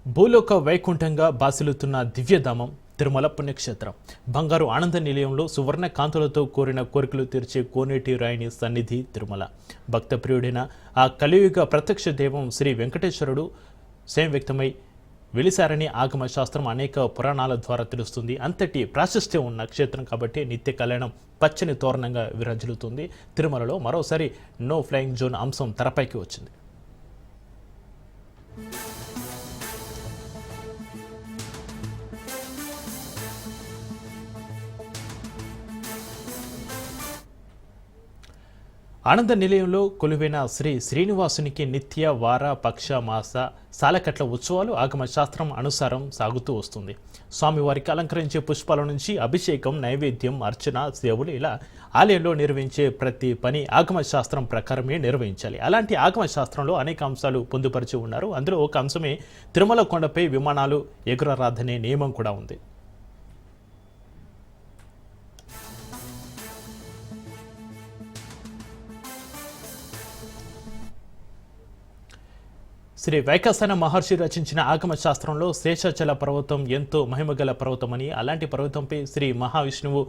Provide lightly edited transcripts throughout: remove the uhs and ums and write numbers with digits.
భూలోక వైకుంఠంగా బాసిల్లుతున్న దివ్యధామం తిరుమల పుణ్యక్షేత్రం. బంగారు ఆనంద నిలయంలో సువర్ణ కాంతులతో కోరిన కోరికలు తీర్చే కోనేటి రాయిని సన్నిధి తిరుమల. భక్త ప్రియుడైన ఆ కలియుగ ప్రత్యక్ష దైవం శ్రీ వెంకటేశ్వరుడు స్వయం వ్యక్తమై వెలిసారని ఆగమ శాస్త్రం అనేక పురాణాల ద్వారా తెలుస్తుంది. అంతటి ప్రాశస్త్యం ఉన్న క్షేత్రం కాబట్టి నిత్య కళ్యాణం పచ్చని తోరణంగా విరాజిల్లుతుంది. తిరుమలలో మరోసారి నో ఫ్లయింగ్ జోన్ అంశం తెరపైకి వచ్చింది. ఆనంద నిలయంలో కొలువైన శ్రీ శ్రీనివాసునికి నిత్య వార పక్ష మాస సాలకట్ల ఉత్సవాలు ఆగమ శాస్త్రం అనుసారం సాగుతూ వస్తుంది. స్వామివారికి అలంకరించే పుష్పాల నుంచి అభిషేకం, నైవేద్యం, అర్చన, సేవలు ఇలా ఆలయంలో నిర్వహించే ప్రతి పని ఆగమ శాస్త్రం ప్రకారమే నిర్వహించాలి. అలాంటి ఆగమ శాస్త్రంలో అనేక అంశాలు పొందుపరిచి ఉన్నారు. అందులో ఒక అంశమే తిరుమల కొండపై విమానాలు ఎగురరాదనే నియమం కూడా ఉంది. శ్రీ వైఖాసన మహర్షి రచించిన ఆగమ శాస్త్రంలో శేషాచల పర్వతం ఎంతో మహిమగల పర్వతమని, అలాంటి పర్వతంపై శ్రీ మహావిష్ణువు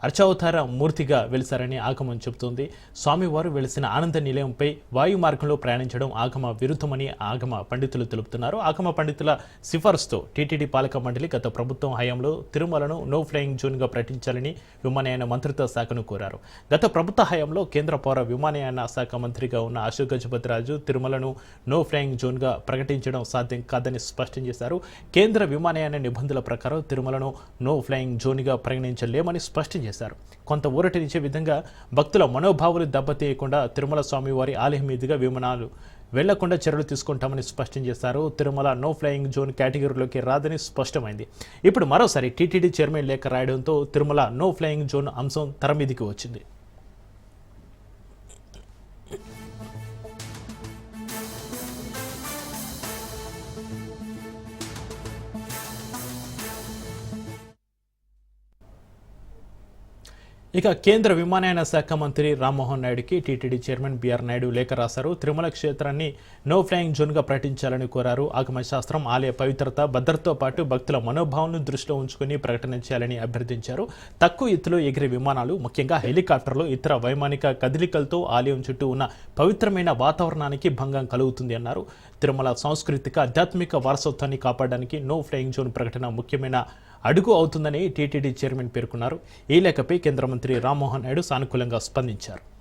అర్చావతార మూర్తిగా వెలిసారని ఆగమం చెబుతోంది. స్వామివారు వెలిసిన ఆనంద నిలయంపై వాయు మార్గంలో ప్రయాణించడం ఆగమ విరుద్ధమని ఆగమ పండితులు తెలుపుతున్నారు. ఆగమ పండితుల సిఫార్సుతో టీటీడీ పాలక మండలి గత ప్రభుత్వం హయాంలో తిరుమలను నో ఫ్లయింగ్ జోన్గా ప్రకటించాలని విమానయాన మంత్రిత్వ శాఖను కోరారు. గత ప్రభుత్వ హయాంలో కేంద్ర పౌర విమానయాన శాఖ మంత్రిగా ఉన్న అశోక్ గజపతిరాజు తిరుమలను నో ఫ్లయింగ్ జోన్గా ప్రకటించడం సాధ్యం కాదని స్పష్టం చేశారు. కేంద్ర విమానయాన నిబంధనల ప్రకారం తిరుమలను నో ఫ్లయింగ్ జోన్గా పరిగణించలేమని స్పష్టం చేశారు. కొంత ఊరటనిచ్చే విధంగా భక్తుల మనోభావాలు దెబ్బతీయకుండా తిరుమల స్వామివారి ఆలయం మీదుగా విమానాలు వెళ్లకుండా చర్యలు తీసుకుంటామని స్పష్టం చేశారు. తిరుమల నో ఫ్లయింగ్ జోన్ కేటగిరీలోకి రాదని స్పష్టమైంది. ఇప్పుడు మరోసారి టీటీడీ చైర్మన్ లేఖ రాయడంతో తిరుమల నో ఫ్లయింగ్ జోన్ అంశం తెర మీదికి వచ్చింది. ఇక కేంద్ర విమానయాన శాఖ మంత్రి రామ్మోహన్ నాయుడుకి టీటీడీ చైర్మన్ బిఆర్ నాయుడు లేఖ రాశారు. తిరుమల క్షేత్రాన్ని నో ఫ్లయింగ్ జోన్గా ప్రకటించాలని కోరారు. ఆగమ శాస్త్రం, ఆలయ పవిత్రత, భద్రతతో పాటు భక్తుల మనోభావాలను దృష్టిలో ఉంచుకుని ప్రకటన చేయాలని అభ్యర్థించారు. తక్కువ ఎత్తులో ఎగిరే విమానాలు, ముఖ్యంగా హెలికాప్టర్లు, ఇతర వైమానిక కదలికలతో ఆలయం చుట్టూ ఉన్న పవిత్రమైన వాతావరణానికి భంగం కలుగుతుంది అన్నారు. తిరుమల సాంస్కృతిక, ఆధ్యాత్మిక వారసత్వాన్ని కాపాడడానికి నో ఫ్లయింగ్ జోన్ ప్రకటన ముఖ్యమైన అడుగు అవుతుందని టీటీడీ చైర్మన్ పేర్కొన్నారు. ఈ లేఖపై కేంద్ర మంత్రి రామ్మోహన్ నాయుడు సానుకూలంగా స్పందించారు.